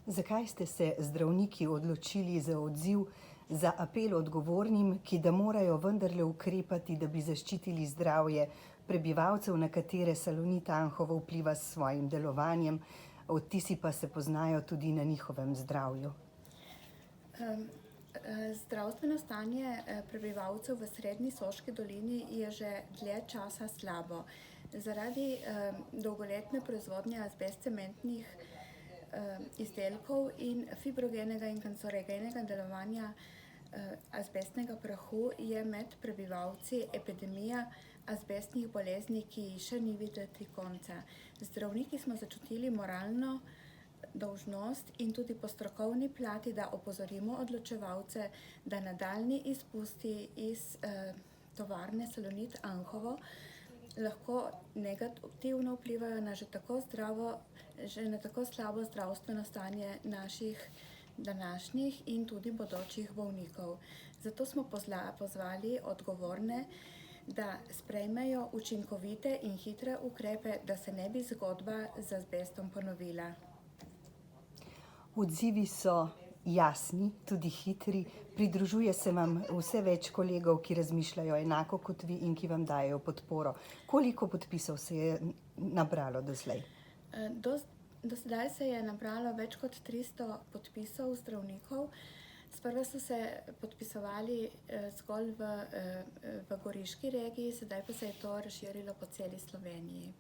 Zakaj ste se zdravniki odločili za odziv, za apel odgovornim, da morajo vendarle ukrepati, da bi zaščitili zdravje prebivalcev, na katere Salonit Anhovo vpliva s svojim delovanjem, odtisi pa se poznajo tudi na njihovem zdravju? Zdravstveno stanje prebivalcev v srednji Soški dolini je že dlje časa slabo. Zaradi dolgoletne proizvodnje azbestcementnih izdelkov in fibrogenega in kancerogenega delovanja azbestnega prahu je med prebivalci epidemija azbestnih bolezni, ki še ni videti konca. Zdravniki smo začutili moralno dolžnost in tudi po strokovni plati, da opozorimo odločevalce, da nadaljnji izpusti iz tovarne Salonit Anhovo lahko negativno vplivajo na že tako slabo zdravstveno stanje naših današnjih in tudi bodočih bolnikov. Zato smo pozvali odgovorne, da sprejmejo učinkovite in hitre ukrepe, da se ne bi zgodba z azbestom ponovila. Odzivi so jasni, tudi hitri. Pridružuje se vam vse več kolegov, ki razmišljajo enako kot vi in ki vam dajejo podporo. Koliko podpisov se je nabralo doslej? Do sedaj se je nabralo več kot 300 podpisov zdravnikov. Sprva so se podpisovali zgolj v Goriški regiji, sedaj pa se je to razširilo po celi Sloveniji.